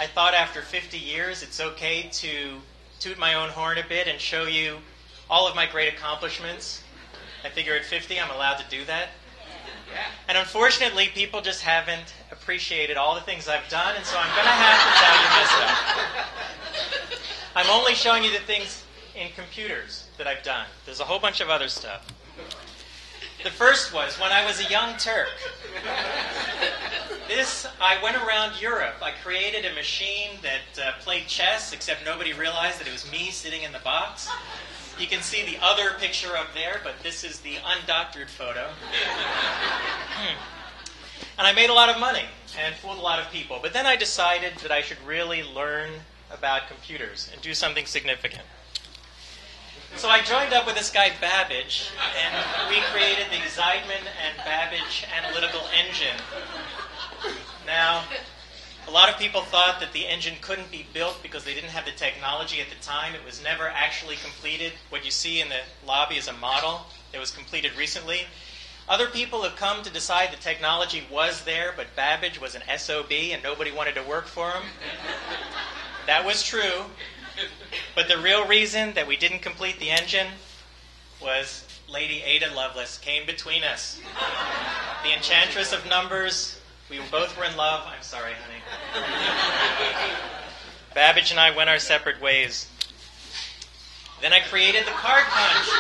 I thought after 50 years it's okay to toot my own horn a bit and show you all of my great accomplishments. I figure at 50 I'm allowed to do that. And unfortunately, people just haven't appreciated all the things I've done, and so I'm going to have to tell you my stuff. I'm only showing you the things in computers that I've done. There's a whole bunch of other stuff. The first was when I was a young Turk. I went around Europe. I created a machine that played chess, except nobody realized that it was me sitting in the box. You can see the other picture up there, but this is the undoctored photo. And I made a lot of money and fooled a lot of people. But then I decided that I should really learn about computers and do something significant. So I joined up with this guy Babbage, and we created the Zeidman and Babbage analytical engine. Now, a lot of people thought that the engine couldn't be built because they didn't have the technology at the time. It was never actually completed. What you see in the lobby is a model that was completed recently. Other people have come to decide the technology was there, but Babbage was an SOB and nobody wanted to work for him. That was true. But the real reason that we didn't complete the engine was Lady Ada Lovelace came between us. The enchantress of numbers. We both were in love. I'm sorry, honey. Babbage and I went our separate ways. Then I created the card punch.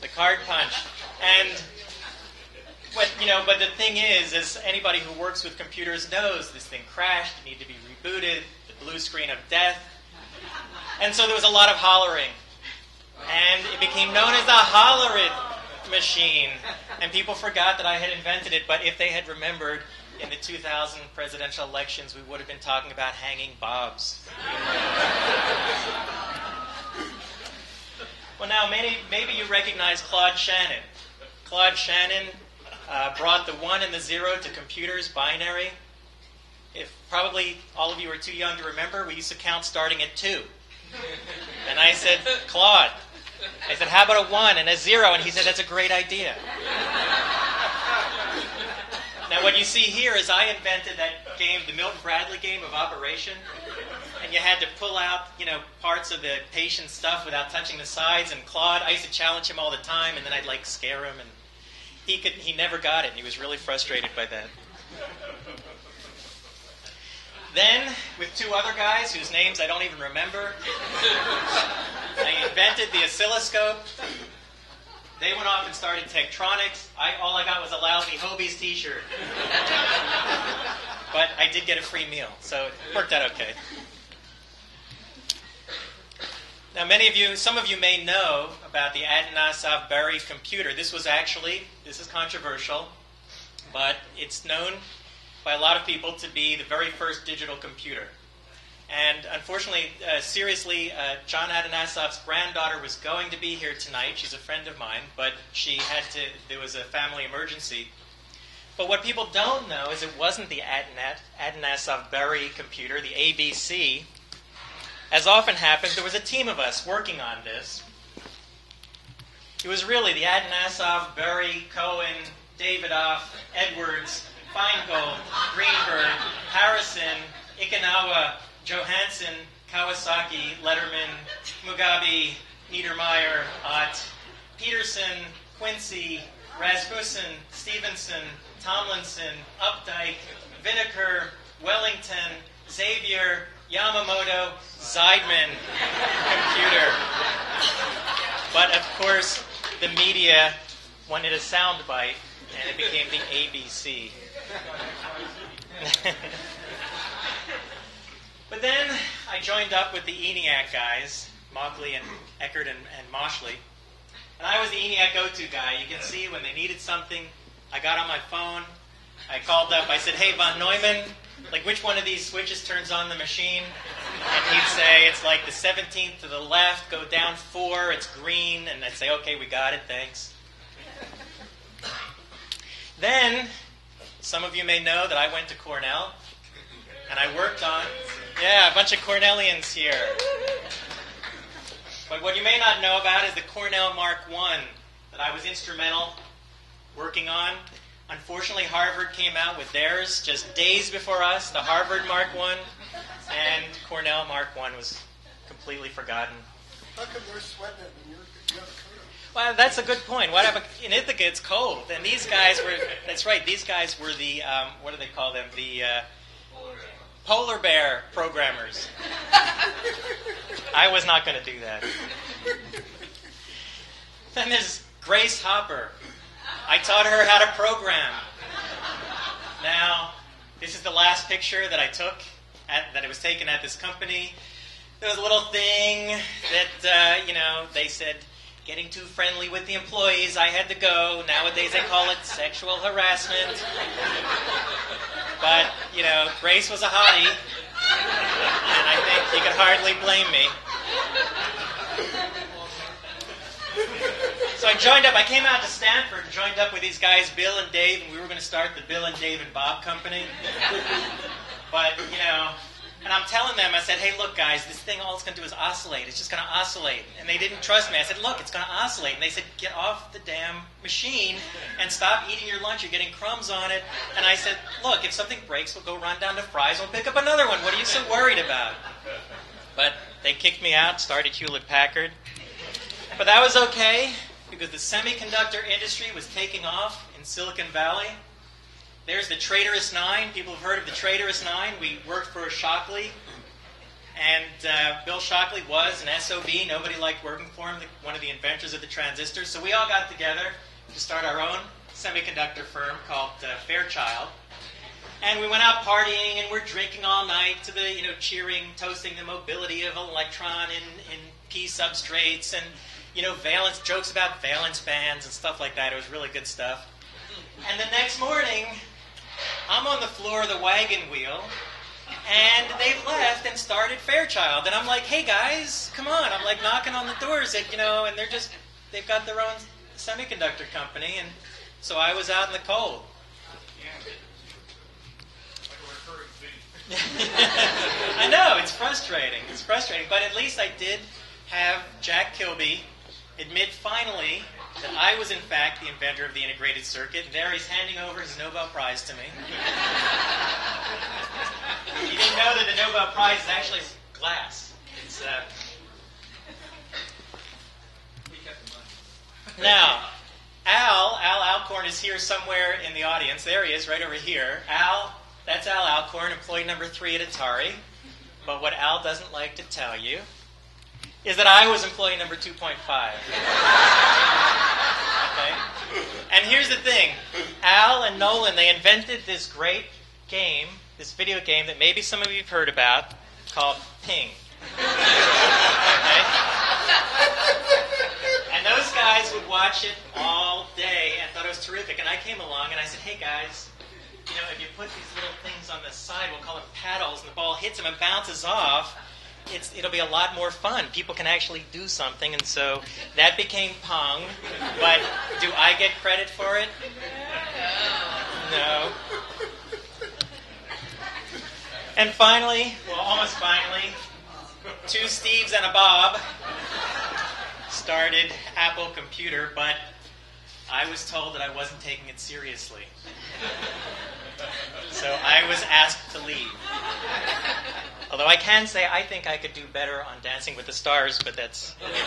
The card punch. And but the thing is, as anybody who works with computers knows, this thing crashed. It needed to be rebooted. The blue screen of death. And so there was a lot of hollering. And it became known as the Hollerith machine. And people forgot that I had invented it, but if they had remembered, in the 2000 presidential elections, we would have been talking about hanging Bobs. Well, now, maybe you recognize Claude Shannon. Claude Shannon brought the 1 and the 0 to computers, binary. If probably all of you are too young to remember, we used to count starting at 2. And I said, Claude, I said, how about a 1 and a 0? And he said, that's a great idea. Now, what you see here is I invented that game, the Milton Bradley game of Operation. And you had to pull out, parts of the patient stuff without touching the sides. And Claude, I used to challenge him all the time, and then I'd scare him. And he never got it, and he was really frustrated by that. Then, with 2 other guys whose names I don't even remember, I invented the oscilloscope. They went off and started Tektronix. All I got was a lousy Hobie's t-shirt. But I did get a free meal, so it worked out okay. Now, some of you may know about the Atanasoff-Berry Computer. This is controversial, but it's known by a lot of people to be the very first digital computer. And unfortunately, John Atanasoff's granddaughter was going to be here tonight. She's a friend of mine, but there was a family emergency. But what people don't know is it wasn't the Atanasoff-Berry Computer, the ABC. As often happens, there was a team of us working on this. It was really the Atanasoff, Berry, Cohen, Davidoff, Edwards, Feingold, Greenberg, Harrison, Ikenawa, Johansson, Kawasaki, Letterman, Mugabe, Niedermeyer, Ott, Peterson, Quincy, Rasmussen, Stevenson, Tomlinson, Updike, Vinegar, Wellington, Xavier, Yamamoto, Zeidman Computer. But of course, the media wanted a soundbite, and it became the ABC. But then I joined up with the ENIAC guys, Mockley and Eckert and Moshley. And I was the ENIAC go-to guy. You can see when they needed something, I got on my phone, I called up, I said, hey, von Neumann, which one of these switches turns on the machine? And he'd say, it's the 17th to the left, go down 4, it's green. And I'd say, okay, we got it, thanks. Then, some of you may know that I went to Cornell, and I worked on, a bunch of Cornellians here. But what you may not know about is the Cornell Mark I that I was instrumental working on. Unfortunately, Harvard came out with theirs just days before us, the Harvard Mark I, and Cornell Mark I was completely forgotten. How come they're sweating it when you have a coat on? Well, that's a good point. In Ithaca, it's cold, and these guys were, that's right, these guys were the, what do they call them, the polar bear programmers. I was not going to do that. Then there's Grace Hopper. I taught her how to program. Now, this is the last picture that I took, that it was taken at this company. There was a little thing that, they said, getting too friendly with the employees, I had to go. Nowadays they call it sexual harassment. But, Grace was a hottie, and I think you could hardly blame me. So I came out to Stanford and joined up with these guys, Bill and Dave, and we were going to start the Bill and Dave and Bob company. But, and I'm telling them, I said, hey, look, guys, this thing, all it's going to do is oscillate. It's just going to oscillate. And they didn't trust me. I said, look, it's going to oscillate. And they said, get off the damn machine and stop eating your lunch. You're getting crumbs on it. And I said, look, if something breaks, we'll go run down to Fry's and we'll pick up another one. What are you so worried about? But they kicked me out, started Hewlett-Packard. But that was okay, because the semiconductor industry was taking off in Silicon Valley. There's the Traitorous Nine. People have heard of the Traitorous Nine. We worked for Shockley. And Bill Shockley was an SOB. Nobody liked working for him, one of the inventors of the transistor. So we all got together to start our own semiconductor firm called Fairchild. And we went out partying, and we're drinking all night to the, cheering, toasting the mobility of an electron in P substrates, and, valence jokes about valence bands and stuff like that. It was really good stuff. And the next morning, I'm on the floor of the wagon wheel, and they've left and started Fairchild. And I'm like, hey guys, come on. I'm like knocking on the doors, and they've got their own semiconductor company. And so I was out in the cold. I know, it's frustrating. But at least I did have Jack Kilby admit finally that I was in fact the inventor of the integrated circuit. There he's handing over his Nobel Prize to me. You didn't know that the Nobel Prize is actually glass. It's Now, Al Alcorn is here somewhere in the audience. There he is, right over here. That's Al Alcorn, employee number 3 at Atari. But what Al doesn't like to tell you is that I was employee number 2.5. Okay? And here's the thing. Al and Nolan, they invented this great game, this video game that maybe some of you have heard about, called Ping. Okay? And those guys would watch it all day and thought it was terrific. And I came along and I said, hey guys, if you put these little things on the side, we'll call them paddles, and the ball hits them and bounces off, it'll be a lot more fun. People can actually do something, and so that became Pong. But do I get credit for it? No. And finally, almost finally, 2 Steves and a Bob started Apple Computer, but I was told that I wasn't taking it seriously. So I was asked to leave. Although I can say I think I could do better on Dancing with the Stars, but that's... Nice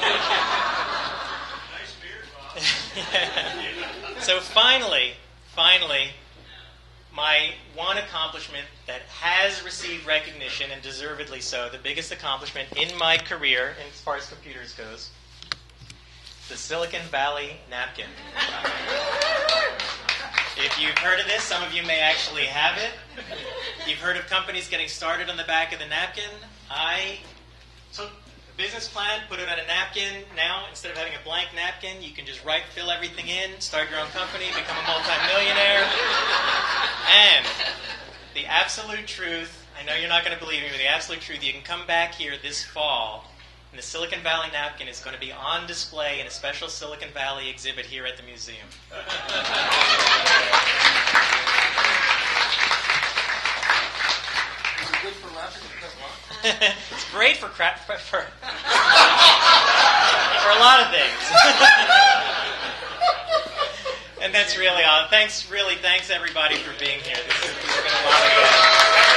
beard, Bob. So finally, my one accomplishment that has received recognition, and deservedly so, the biggest accomplishment in my career, as far as computers goes, the Silicon Valley Napkin. If you've heard of this, some of you may actually have it. You've heard of companies getting started on the back of the napkin. I took a business plan, put it on a napkin. Now, instead of having a blank napkin, you can just fill everything in, start your own company, become a multi-millionaire. And the absolute truth, I know you're not going to believe me, but the absolute truth, you can come back here this fall, and the Silicon Valley napkin is going to be on display in a special Silicon Valley exhibit here at the museum. Is it good for laughing at that? It's great for a lot of things. And that's really all. Thanks everybody for being here. This has been a lot of fun.